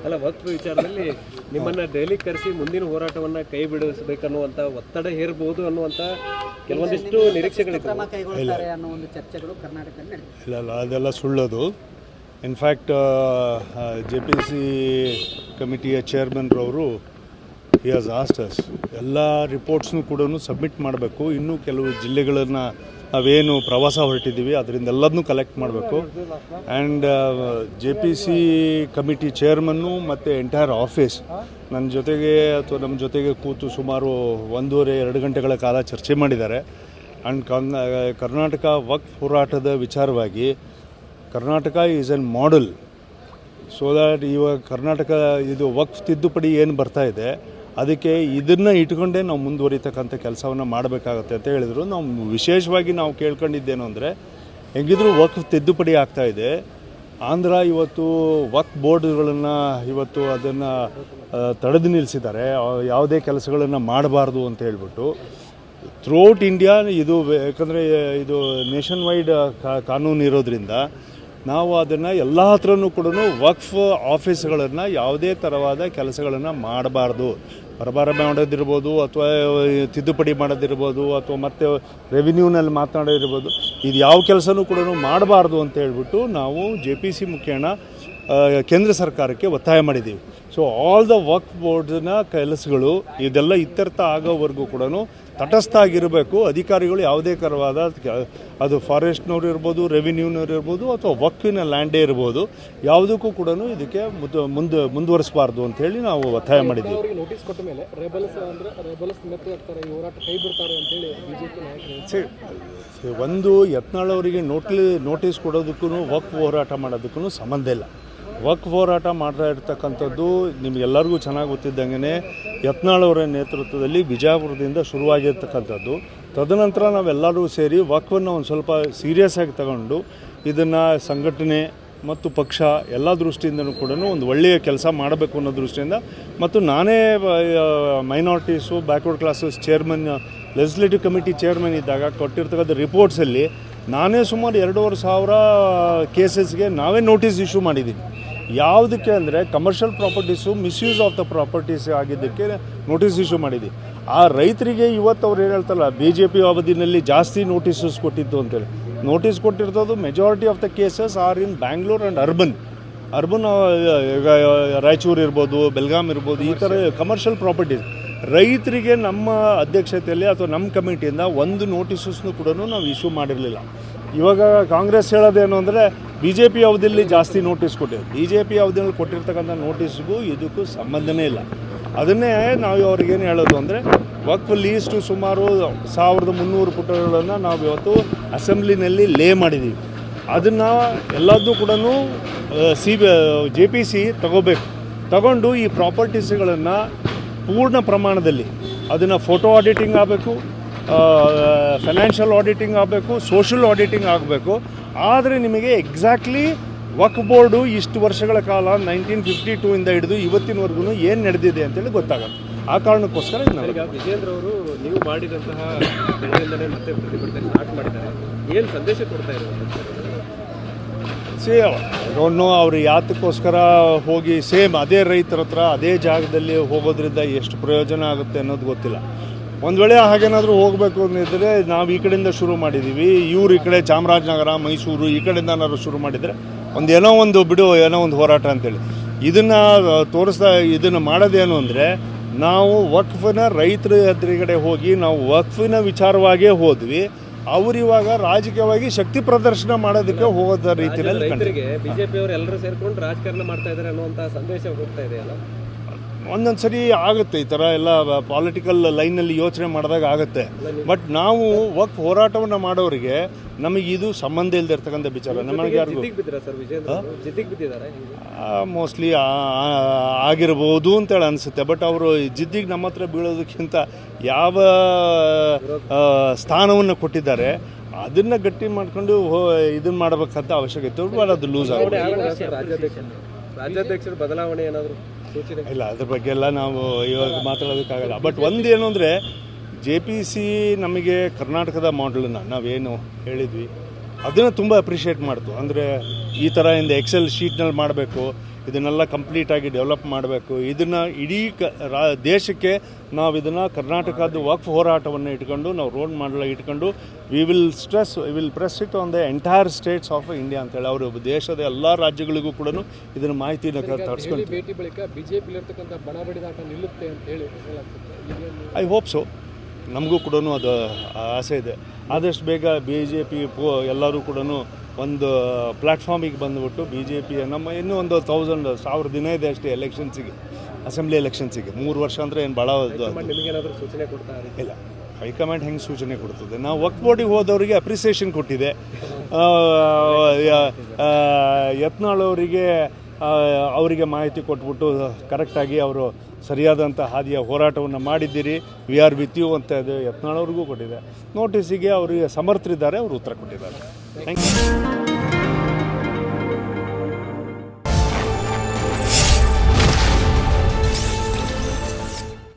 ಅಲ್ಲ, ವಕ್ಫ್ ವಿಚಾರದಲ್ಲಿ ನಿಮ್ಮನ್ನ ಡೈಲಿ ಕರೆಸಿ ಮುಂದಿನ ಹೋರಾಟವನ್ನ ಕೈ ಬಿಡಿಸಬೇಕನ್ನುವಂತ ಒತ್ತಡ ಹೇರಬಹುದು ಅನ್ನುವಂತ ಕೆಲವೊಂದಿಷ್ಟು ನಿರೀಕ್ಷೆಗಳಿವೆ. ಇಲ್ಲ, ಅದೆಲ್ಲ ಸುಳ್ಳದು. ಇನ್ಫ್ಯಾಕ್ಟ್ JPC ಕಮಿಟಿಯ ಚೇರ್ಮನ್ರವರು ಹಿ ಹ್ಯಾಸ್ ಆಸ್ಕ್ಡ್ ಅಸ್ ಎಲ್ಲ ರಿಪೋರ್ಟ್ಸ್ನು ಕೂಡ ಸಬ್ಮಿಟ್ ಮಾಡಬೇಕು. ಇನ್ನೂ ಕೆಲವು ಜಿಲ್ಲೆಗಳನ್ನು ನಾವೇನು ಪ್ರವಾಸ ಹೊರಟಿದ್ದೀವಿ ಅದರಿಂದೆಲ್ಲದನ್ನೂ ಕಲೆಕ್ಟ್ ಮಾಡಬೇಕು. ಆ್ಯಂಡ್ JPC ಕಮಿಟಿ ಚೇರ್ಮನ್ನು ಮತ್ತು ಎಂಟೈರ್ ಆಫೀಸ್ ನನ್ನ ಜೊತೆಗೆ ಅಥವಾ ನಮ್ಮ ಜೊತೆಗೆ ಕೂತು ಸುಮಾರು 1.5-2 ಗಂಟೆಗಳ ಕಾಲ ಚರ್ಚೆ ಮಾಡಿದ್ದಾರೆ. ಆ್ಯಂಡ್ ಕರ್ನಾಟಕ ವಕ್ಫ್ ಹೋರಾಟದ ವಿಚಾರವಾಗಿ Karnataka is N model. So that ಇವಾಗ ಕರ್ನಾಟಕ ಇದು ವಕ್ಫ್ ತಿದ್ದುಪಡಿ ಏನು ಬರ್ತಾ ಇದೆ ಅದಕ್ಕೆ ಇದನ್ನು ಇಟ್ಕೊಂಡೇ ನಾವು ಮುಂದುವರಿತಕ್ಕಂಥ ಕೆಲಸವನ್ನು ಮಾಡಬೇಕಾಗತ್ತೆ ಅಂತ ಹೇಳಿದರು. ನಾವು ವಿಶೇಷವಾಗಿ ನಾವು ಕೇಳ್ಕೊಂಡಿದ್ದೇನು ಅಂದರೆ, ಹೆಂಗಿದ್ರು ವಕ್ಫ್ ತಿದ್ದುಪಡಿ ಆಗ್ತಾಯಿದೆ, ಆಂಧ್ರ ಇವತ್ತು ವಕ್ಫ್ ಬೋರ್ಡ್ಗಳನ್ನು ಇವತ್ತು ಅದನ್ನು ತಡೆದು ನಿಲ್ಲಿಸಿದ್ದಾರೆ, ಯಾವುದೇ ಕೆಲಸಗಳನ್ನು ಮಾಡಬಾರ್ದು ಅಂತ ಹೇಳ್ಬಿಟ್ಟು. ಥ್ರೂಔಟ್ ಇಂಡಿಯಾ ಇದು, ಯಾಕಂದರೆ ಇದು ನೇಷನ್ ವೈಡ್ ಕಾನೂನು ಇರೋದ್ರಿಂದ ನಾವು ಅದನ್ನು ಎಲ್ಲ ಹತ್ರನೂ ಕೂಡ ವಕ್ಫ್ ಆಫೀಸ್ಗಳನ್ನು ಯಾವುದೇ ಥರವಾದ ಕೆಲಸಗಳನ್ನು ಮಾಡಬಾರ್ದು. ಬರಬಾರ ಮಾಡೋದಿರ್ಬೋದು ಅಥವಾ ತಿದ್ದುಪಡಿ ಮಾಡೋದಿರ್ಬೋದು ಅಥವಾ ಮತ್ತೆ ರೆವಿನ್ಯೂನಲ್ಲಿ ಮಾತನಾಡೋದಿರ್ಬೋದು, ಇದು ಯಾವ ಕೆಲಸನೂ ಕೂಡ ಮಾಡಬಾರ್ದು ಅಂತ ಹೇಳ್ಬಿಟ್ಟು ನಾವು JPC ಮುಖೇನ ಕೇಂದ್ರ ಸರ್ಕಾರಕ್ಕೆ ಒತ್ತಾಯ ಮಾಡಿದ್ದೀವಿ. ಸೊ ಆಲ್ ದ ವಕ್ಫ್ ಬೋರ್ಡ್ನ ಕೆಲಸಗಳು ಇದೆಲ್ಲ ಇತ್ಯರ್ಥ ಆಗೋವರೆಗೂ ಕೂಡ ತಟಸ್ಥ ಆಗಿರಬೇಕು. ಅಧಿಕಾರಿಗಳು ಯಾವುದೇ ಥರವಾದ ಅದು ಫಾರೆಸ್ಟ್ನವ್ರು ಇರ್ಬೋದು, ರೆವಿನ್ಯೂನವ್ರು ಇರ್ಬೋದು ಅಥವಾ ವಕ್ಫಿನ ಲ್ಯಾಂಡೇ ಇರ್ಬೋದು, ಯಾವುದಕ್ಕೂ ಕೂಡ ಇದಕ್ಕೆ ಮುಂದುವರಿಸಬಾರ್ದು ಅಂತ ಹೇಳಿ ನಾವು ಒತ್ತಾಯ ಮಾಡಿದ್ದೀವಿ. ನೋಟಿಸ್ ಕೊಟ್ಟ ಮೇಲೆ ಒಂದು ಯತ್ನಾಳ್ ಅವರಿಗೆ ನೋಟಿಸ್ ಕೊಡೋದಕ್ಕೂ ವಕ್ಫ್ ಹೋರಾಟ ಮಾಡೋದಕ್ಕೂ ಸಂಬಂಧ ಇಲ್ಲ. ವಕ್ಫ್ ಹೋರಾಟ ಮಾಡ್ತಾ ಇರ್ತಕ್ಕಂಥದ್ದು ನಿಮಗೆಲ್ಲರಿಗೂ ಚೆನ್ನಾಗಿ ಗೊತ್ತಿದ್ದಂಗೆ ಯತ್ನಾಳ್ ಅವರ ನೇತೃತ್ವದಲ್ಲಿ ಬಿಜಾಪುರದಿಂದ ಶುರುವಾಗಿರ್ತಕ್ಕಂಥದ್ದು. ತದನಂತರ ನಾವೆಲ್ಲರೂ ಸೇರಿ ವಕ್ಫನ್ನು ಒಂದು ಸ್ವಲ್ಪ ಸೀರಿಯಸ್ ಆಗಿ ತಗೊಂಡು ಇದನ್ನು ಸಂಘಟನೆ ಮತ್ತು ಪಕ್ಷ ಎಲ್ಲ ದೃಷ್ಟಿಯಿಂದನೂ ಕೂಡ ಒಂದು ಒಳ್ಳೆಯ ಕೆಲಸ ಮಾಡಬೇಕು ಅನ್ನೋ ದೃಷ್ಟಿಯಿಂದ, ಮತ್ತು ನಾನೇ minorities backward classes chairman, legislative committee chairman ಇದ್ದಾಗ ಕೊಟ್ಟಿರ್ತಕ್ಕಂಥ ರಿಪೋರ್ಟ್ಸಲ್ಲಿ ನಾನೇ ಸುಮಾರು 2,500 ಕೇಸಸ್ಗೆ ನಾವೇ ನೋಟಿಸ್ ಇಶ್ಯೂ ಮಾಡಿದ್ದೀನಿ. ಯಾವುದಕ್ಕೆ ಅಂದರೆ commercial properties misuse of the properties ಆಗಿದ್ದಕ್ಕೆ ನೋಟಿಸ್ ಇಶ್ಯೂ ಮಾಡಿದ್ದೀವಿ. ಆ ರೈತರಿಗೆ ಇವತ್ತು ಅವ್ರು ಏನು ಹೇಳ್ತಾರಲ್ಲ, BJP ಅವಧಿನಲ್ಲಿ ಜಾಸ್ತಿ ನೋಟಿಸಸ್ ಕೊಟ್ಟಿದ್ದು ಅಂತೇಳಿ. ನೋಟಿಸ್ ಕೊಟ್ಟಿರ್ತದ್ದು majority of the cases are in Bangalore and urban ಈಗ ರಾಯಚೂರು ಇರ್ಬೋದು, ಬೆಲ್ಗಾಮ್ ಇರ್ಬೋದು, ಈ ಥರ ಕಮರ್ಷಿಯಲ್ ಪ್ರಾಪರ್ಟೀಸ್. ರೈತರಿಗೆ ನಮ್ಮ ಅಧ್ಯಕ್ಷತೆಯಲ್ಲಿ ಅಥವಾ ನಮ್ಮ ಕಮಿಟಿಯಿಂದ ಒಂದು ನೋಟಿಸಸ್ನು ಕೂಡ ನಾವು ಇಶ್ಯೂ ಮಾಡಿರಲಿಲ್ಲ. ಇವಾಗ ಕಾಂಗ್ರೆಸ್ ಹೇಳೋದೇನು ಅಂದರೆ BJP ಅವಧಿಯಲ್ಲಿ ಜಾಸ್ತಿ ನೋಟಿಸ್ ಕೊಟ್ಟಿದೆ. BJP ಅವಧಿಯಲ್ಲಿ ಕೊಟ್ಟಿರ್ತಕ್ಕಂಥ ನೋಟಿಸ್ಗೂ ಇದಕ್ಕೂ ಸಂಬಂಧನೇ ಇಲ್ಲ. ಅದನ್ನೇ ನಾವು ಅವ್ರಿಗೇನು ಹೇಳೋದು ಅಂದರೆ, ವಕ್ಫ್ ಲೀಸ್ಟು ಸುಮಾರು 1300 ಪುಟಗಳನ್ನು ನಾವು ಇವತ್ತು ಅಸೆಂಬ್ಲಿನಲ್ಲಿ ಲೇ ಮಾಡಿದ್ದೀವಿ. ಅದನ್ನು ಎಲ್ಲದೂ ಕೂಡ JPC ತಗೊಂಡು ಈ ಪ್ರಾಪರ್ಟೀಸ್ಗಳನ್ನು ಪೂರ್ಣ ಪ್ರಮಾಣದಲ್ಲಿ ಅದನ್ನು ಫೋಟೋ ಆಡಿಟಿಂಗ್ ಆಗಬೇಕು, ಫೈನಾನ್ಷಿಯಲ್ ಆಡಿಟಿಂಗ್ ಆಗಬೇಕು, ಸೋಷಿಯಲ್ ಆಡಿಟಿಂಗ್ ಆಗಬೇಕು. ಆದರೆ ನಿಮಗೆ ಎಕ್ಸಾಕ್ಟ್ಲಿ ವಕ್ಫ್ ಬೋರ್ಡು ಇಷ್ಟು ವರ್ಷಗಳ ಕಾಲ 1952 ಇಂದ ಹಿಡಿದು ಇವತ್ತಿನವರೆಗೂ ಏನು ನಡೆದಿದೆ ಅಂತೇಳಿ ಗೊತ್ತಾಗುತ್ತೆ. ಆ ಕಾರಣಕ್ಕೋಸ್ಕರ ಈಗ ವಿಜೇಂದ್ರ ಅವರು ನೀವು ಮಾಡಿದಂತಹ ಬೆಳೆಯಿಂದಲೇ ಮತ್ತೆ ಪ್ರತಿಭಟನೆ ಸ್ಟಾರ್ಟ್ ಮಾಡಿದ್ದಾರೆ, ಏನು ಸಂದೇಶ ಕೊಡ್ತಾ ಇರೋದು? ಅವರು ಯಾತಕ್ಕೋಸ್ಕರ ಹೋಗಿ ಸೇಮ್ ಅದೇ ರೈತರ ಹತ್ರ ಅದೇ ಜಾಗದಲ್ಲಿ ಹೋಗೋದ್ರಿಂದ ಎಷ್ಟು ಪ್ರಯೋಜನ ಆಗುತ್ತೆ ಅನ್ನೋದು ಗೊತ್ತಿಲ್ಲ. ಒಂದು ವೇಳೆ ಹಾಗೇನಾದರೂ ಹೋಗಬೇಕು ಅಂದಿದ್ದರೆ ನಾವು ಈ ಕಡೆಯಿಂದ ಶುರು ಮಾಡಿದ್ದೀವಿ, ಇವರು ಈ ಕಡೆ ಚಾಮರಾಜನಗರ, ಮೈಸೂರು ಈ ಕಡೆಯಿಂದ ಏನಾದ್ರು ಶುರು ಮಾಡಿದರೆ ಏನೋ ಒಂದು ಹೋರಾಟ ಅಂತೇಳಿ ಇದನ್ನು ಮಾಡೋದೇನು ಅಂದರೆ, ನಾವು ವಕ್ಫಿನ ರೈತರ ಎದುರುಗಡೆ ಹೋಗಿ ನಾವು ವಕ್ಫಿನ ವಿಚಾರವಾಗೇ ಹೋದ್ವಿ. ಅವರಿವಾಗ ರಾಜಕೀಯವಾಗಿ ಶಕ್ತಿ ಪ್ರದರ್ಶನ ಮಾಡೋದಕ್ಕೆ ಹೋಗೋದ ರೀತಿಯಲ್ಲಿ BJP ಅವರು ಎಲ್ಲರೂ ಸೇರ್ಕೊಂಡು ರಾಜಕಾರಣ ಮಾಡ್ತಾ ಇದ್ದಾರೆ ಅನ್ನುವಂಥ ಸಂದೇಶ ಹೋಗ್ತಾ ಇದೆಯಲ್ಲ. ಒಂದೊಂದು ಸರಿ ಆಗುತ್ತೆ ಈ ಥರ ಎಲ್ಲ ಪಾಲಿಟಿಕಲ್ ಲೈನಲ್ಲಿ ಯೋಚನೆ ಮಾಡಿದಾಗ ಆಗುತ್ತೆ. ಬಟ್ ನಾವು ವಕ್ಫ್ ಹೋರಾಟವನ್ನು ಮಾಡೋರಿಗೆ ನಮಗೆ ಇದು ಸಂಬಂಧ ಇಲ್ಲದಿರ್ತಕ್ಕಂಥ ವಿಚಾರ. ನಮಗೆ ಯಾರಿಗೂ ಮೋಸ್ಟ್ಲಿ ಆಗಿರ್ಬೋದು ಅಂತೇಳಿ ಅನಿಸುತ್ತೆ. ಬಟ್ ಅವರು ಜಿದ್ದಿಗೆ ನಮ್ಮ ಹತ್ರ ಬೀಳೋದಕ್ಕಿಂತ ಯಾವ ಸ್ಥಾನವನ್ನು ಕೊಟ್ಟಿದ್ದಾರೆ ಅದನ್ನು ಗಟ್ಟಿ ಮಾಡ್ಕೊಂಡು ಇದನ್ನು ಮಾಡಬೇಕಂತ ಅವಶ್ಯಕತೆ ಇತ್ತು. ಅದು ಲೂಸ್ ಆಗುತ್ತೆ. ರಾಜ್ಯಾಧ್ಯಕ್ಷರ ಬದಲಾವಣೆ ಏನಾದರೂ ಇಲ್ಲ, ಅದ್ರ ಬಗ್ಗೆ ಎಲ್ಲ ನಾವು ಇವಾಗ ಮಾತಾಡೋದಕ್ಕಾಗಲ್ಲ. ಬಟ್ ಒಂದೇನು ಅಂದರೆ, JPC ನಮಗೆ ಕರ್ನಾಟಕದ ಮಾಡೆಲನ್ನು ನಾವೇನು ಹೇಳಿದ್ವಿ ಅದನ್ನು ತುಂಬ ಅಪ್ರಿಷಿಯೇಟ್ ಮಾಡ್ತು. ಅಂದರೆ ಈ ಥರ ಇಂದ ಎಕ್ಸೆಲ್ ಶೀಟ್ನಲ್ಲಿ ಮಾಡಬೇಕು, ಇದನ್ನೆಲ್ಲ ಕಂಪ್ಲೀಟಾಗಿ ಡೆವಲಪ್ ಮಾಡಬೇಕು. ಇದನ್ನು ಇಡೀ ದೇಶಕ್ಕೆ ನಾವು ಇದನ್ನು ಕರ್ನಾಟಕದ ವಕ್ಫ್ ಹೋರಾಟವನ್ನು ಇಟ್ಕೊಂಡು ನಾವು ರೋಡ್ ಮಾಡಲ ಇಟ್ಕೊಂಡು we will press it on the entire States of India ಅಂತೇಳಿ ಅವರು ದೇಶದ ಎಲ್ಲ ರಾಜ್ಯಗಳಿಗೂ ಕೂಡ ಇದನ್ನು ಮಾಹಿತಿನ ತರಿಸ್ಕೊಂಡು ಭೇಟಿ ಬಳಿಕ ಬಿಜೆಪಿಲಿರ್ತಕ್ಕಂಥ ಬಣ ಬಡಿದಾಟ ನಿಲ್ಲುತ್ತೆ ಅಂತ ಹೇಳಿ ಐ ಹೋಪ್ ಸೊ. ನಮಗೂ ಕೂಡ ಅದು ಆಸೆ ಇದೆ. ಆದಷ್ಟು ಬೇಗ BJP ಎಲ್ಲರೂ ಕೂಡ ಒಂದು ಪ್ಲ್ಯಾಟ್ಫಾರ್ಮಿಗೆ ಬಂದುಬಿಟ್ಟು BJP ನಮ್ಮ ಇನ್ನೂ ಒಂದು 1000 ದಿನ ಇದೆ ಅಷ್ಟೇ ಎಲೆಕ್ಷನ್ಸಿಗೆ, ಅಸೆಂಬ್ಲಿ ಎಲೆಕ್ಷನ್ಸಿಗೆ. 3 ವರ್ಷ ಅಂದರೆ ಏನು ಭಾಳ ನಿಮಗೇನಾದರೂ ಸೂಚನೆ ಕೊಡ್ತಾರೆ? ಇಲ್ಲ, ಹೈಕಮಾಂಡ್ ಹೆಂಗೆ ಸೂಚನೆ ಕೊಡ್ತದೆ. ನಾವು ವಕ್ಫ್ ಬೋರ್ಡಿಗೆ ಹೋದವರಿಗೆ ಅಪ್ರಿಸಿಯೇಷನ್ ಕೊಟ್ಟಿದೆ. ಯತ್ನಾಳ್ ಅವರಿಗೆ ಮಾಹಿತಿ ಕೊಟ್ಬಿಟ್ಟು ಕರೆಕ್ಟಾಗಿ ಅವರು ಸರಿಯಾದಂಥ ಹಾದಿಯ ಹೋರಾಟವನ್ನು ಮಾಡಿದ್ದೀರಿ, ವಿ ಆರ್ ವಿತ್ ಯು ಅಂತ ಅದು ಯತ್ನಾಳ್ ಅವ್ರಿಗೂ ಕೊಟ್ಟಿದೆ. ನೋಟಿಸಿಗೆ ಅವರಿಗೆ ಸಮರ್ಥರಿದ್ದಾರೆ, ಅವರು ಉತ್ತರ ಕೊಟ್ಟಿದ್ದಾರೆ. Thank you.